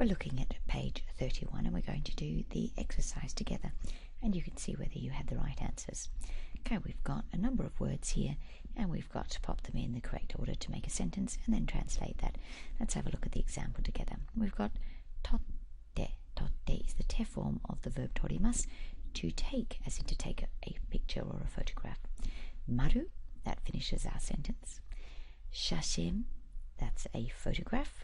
We're looking at page 31 and we're going to do the exercise together and you can see whether you had the right answers. Okay, we've got a number of words here and we've got to pop them in the correct order to make a sentence and then translate that. Let's have a look at the example together. We've got totte. Totte is the te form of the verb torimasu, to take, as in to take a picture or a photograph. Maru, that finishes our sentence. Shashin, that's a photograph.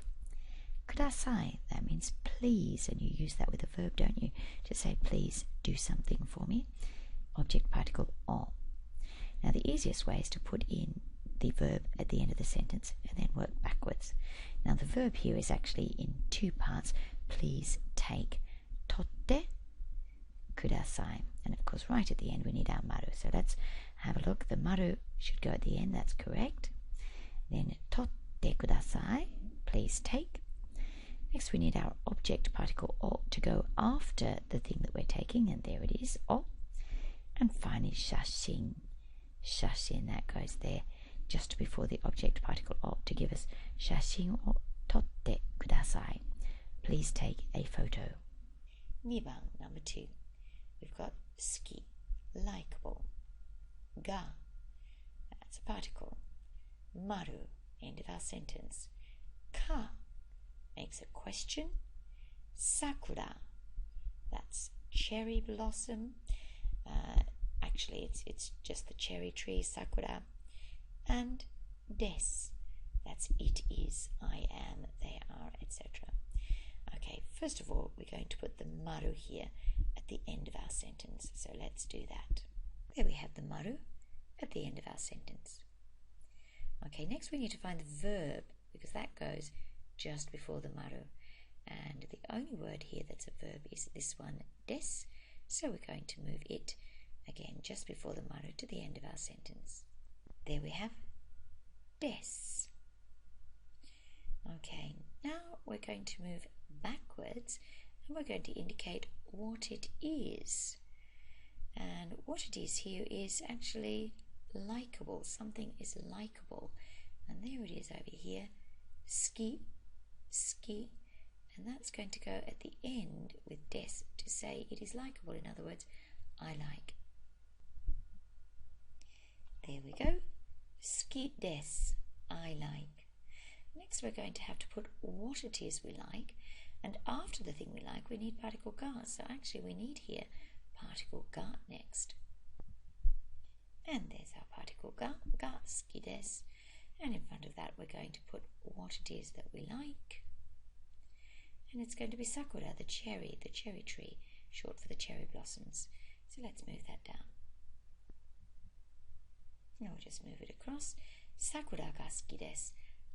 Kudasai, that means please, and you use that with a verb, don't you? To say please do something for me. Object particle o. Now the easiest way is to put in the verb at the end of the sentence and then work backwards. Now the verb here is actually in two parts. Please take. Totte kudasai. And of course right at the end we need our maru. So let's have a look. The maru should go at the end, that's correct. Then totte kudasai, please take. Next we need our object particle o to go after the thing that we're taking, and there it is, o. And finally shashin. Shashin, that goes there just before the object particle o to give us shashin o totte kudasai. Please take a photo. 2番, number 2. We've got suki, likable. Ga, that's a particle. Maru, end of our sentence. Ka makes a question. Sakura, that's cherry blossom. Actually, it's just the cherry tree, sakura. And des, that's it is, I am, they are, etc. Okay, first of all, we're going to put the maru here at the end of our sentence. So let's do that. There we have the maru at the end of our sentence. Okay, next we need to find the verb, because that goes just before the maru. And the only word here that's a verb is this one, des. So we're going to move it again just before the maru to the end of our sentence. There we have des. Okay, now we're going to move backwards and we're going to indicate what it is. And what it is here is actually likable. Something is likable. And there it is over here. Ski, ski. And that's going to go at the end with des to say it is likable. In other words, I like. There we go. Ski des, I like. Next we're going to have to put what it is we like, and after the thing we like we need particle ga, so actually we need here particle ga next. And there's our particle ga, ga suki desu, and in front of that we're going to put what it is that we like, and it's going to be sakura, the cherry tree, short for the cherry blossoms. So let's move that down. Now we'll just move it across. Sakura ga suki desu,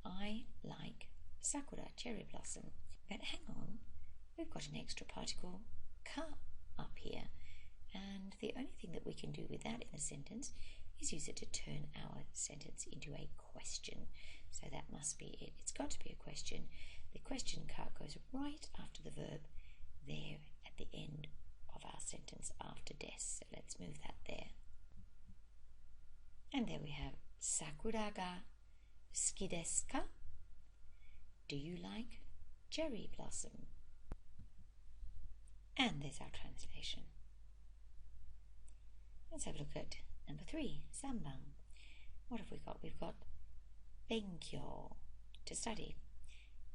I like sakura, cherry blossom. But hang on, we've got an extra particle ka up here, and the only thing that we can do with that in a sentence is use it to turn our sentence into a question. So that must be it. It's got to be a question. The question ka goes right after the verb there at the end of our sentence after des. So let's move that there. And there we have sakura ga suki desu ka? Do you like cherry blossom? And there's our translation. Let's have a look at number 3, sanban. What have we got? We've got benkyou, to study.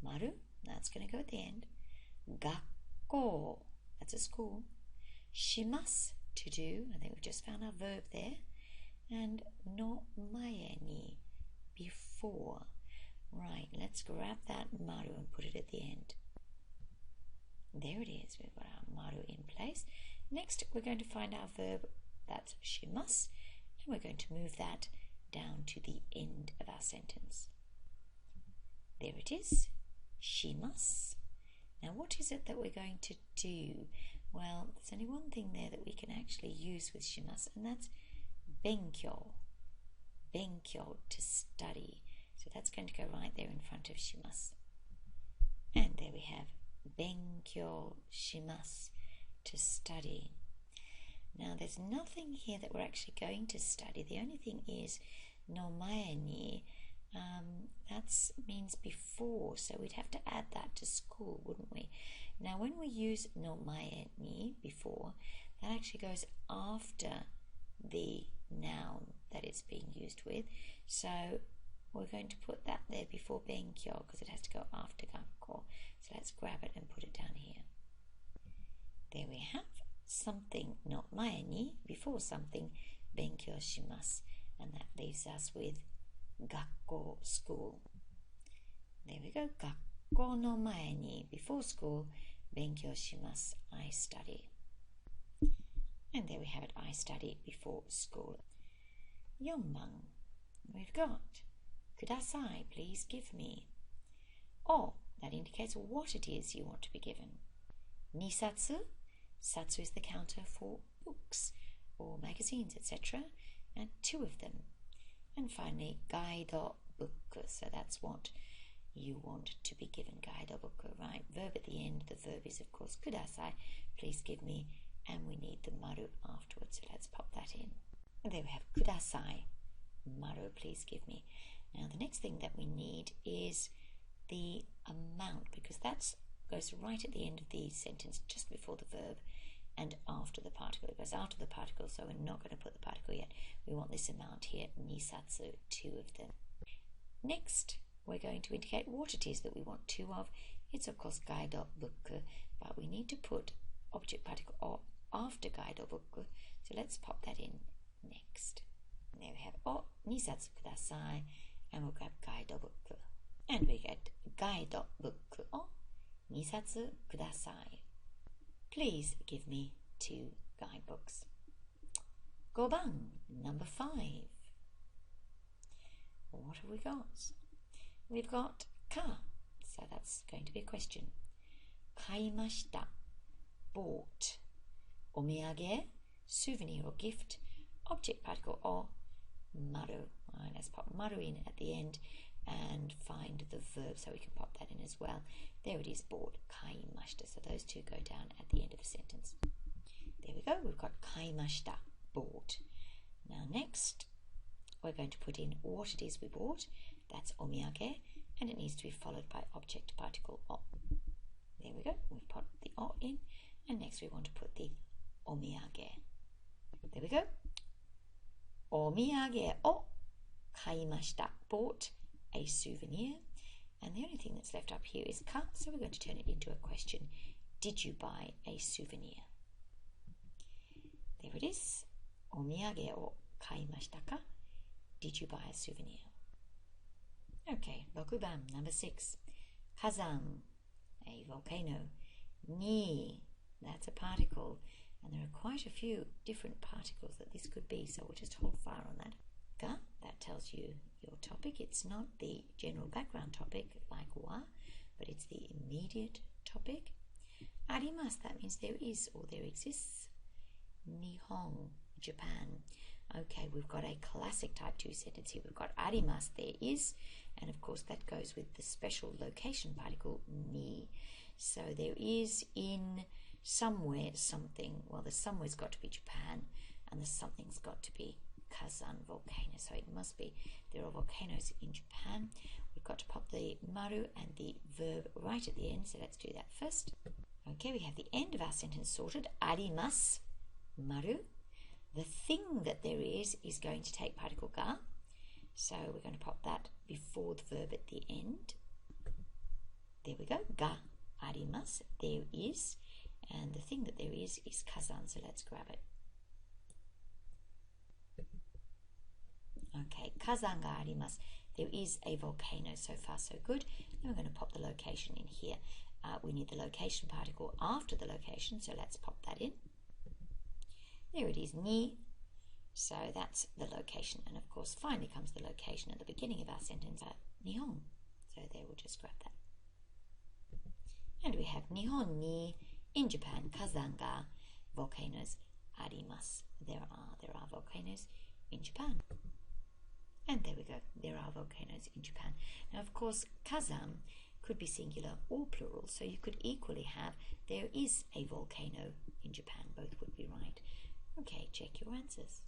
Maru, that's going to go at the end. Gakkou, that's a school. Shimasu, to do. I think we've just found our verb there. And no mae ni, before. Right, let's grab that maru and put it at the end. There it is, we've got our maru in place. Next, we're going to find our verb, that's shimasu, and we're going to move that down to the end of our sentence. There it is, shimasu. Now what is it that we're going to do? Well, there's only one thing there that we can actually use with shimasu, and that's benkyou. Benkyou, to study. So that's going to go right there in front of shimasu. And there we have benkyou shimasu, to study. Now there's nothing here that we're actually going to study. The only thing is no mae ni, That means before, so we'd have to add that to school, wouldn't we? Now, when we use no mae ni, before, that actually goes after the noun that it's being used with. So we're going to put that there before benkyo because it has to go after gakko. So let's grab it and put it down here. There we have something no mae ni, before something, benkyo shimasu. And that leaves us with gakko, school. There we go. Gakko no mae ni, before school, benkyou shimasu, I study. And there we have it, I study before school. 4番, we've got kudasai, please give me. Oh, that indicates what it is you want to be given. 2冊, satsu is the counter for books or magazines, etc. And 2 of them. And finally, gaido book, so that's what you want to be given, gaido book, right? Verb at the end, the verb is of course kudasai, please give me, and we need the maru afterwards, so let's pop that in. And there we have kudasai, maru, please give me. Now the next thing that we need is the amount, because that goes right at the end of the sentence, just before the verb and after the particle. It goes after the particle, so we're not going to put the particle yet. We want this amount here, nisatsu, 2 of them. Next, we're going to indicate what it is that we want 2 of. It's of course gaido book, but we need to put object particle o after gaido book, so let's pop that in next. And there we have o nisatsu kudasai, and we'll grab gaido book. And we get gaido book o nisatsu kudasai. Please give me 2 guidebooks. 5番, number 5. What have we got? We've got ka, so that's going to be a question. Kaimashita, bought. Omiyage, souvenir or gift. Object particle o maru. Right, let's pop maru in at the end and find the verb, so we can pop that in as well. There it is, bought, kaimashita. So those 2 go down at the end of a sentence. There we go, we've got kaimashita, bought. Now next, we're going to put in what it is we bought. That's omiyage, and it needs to be followed by object particle o. There we go, we've put the o in, and next we want to put the omiyage. There we go. Omiyage o kaimashita, bought a souvenir. And the only thing that's left up here is ka, so we're going to turn it into a question. Did you buy a souvenir? There it is. Omiyage o kaimashita ka? Did you buy a souvenir? Okay, 6番, number 6. Kazan, a volcano. Ni, that's a particle. And there are quite a few different particles that this could be, so we'll just hold fire on that. Ka, that tells you your topic. It's not the general background topic like wa, but it's the immediate topic. Arimasu, that means there is or there exists. Nihon, Japan. Okay, we've got a classic type 2 sentence here. We've got arimasu, there is, and of course that goes with the special location particle ni. So there is in somewhere something. Well, the somewhere's got to be Japan, and the something's got to be Kazan volcano. So it must be there are volcanoes in Japan. We've got to pop the maru and the verb right at the end, so let's do that first. Okay, we have the end of our sentence sorted. Arimasu, maru. The thing that there is going to take particle ga, so we're going to pop that before the verb at the end. There we go, ga arimasu, there is, and the thing that there is Kazan, so let's grab it. Okay, Kazan ga arimasu, there is a volcano. So far so good. Then we're going to pop the location in here. We need the location particle after the location, so let's pop that in. There it is, ni. So that's the location. And of course, finally comes the location at the beginning of our sentence, Nihon. So there, we'll just grab that. And we have Nihon ni, in Japan, Kazan ga, volcanoes, arimasu. There are volcanoes in Japan. And there we go, there are volcanoes in Japan. Now, of course, Kazan could be singular or plural, so you could equally have, there is a volcano in Japan. Both would be right. Okay, check your answers.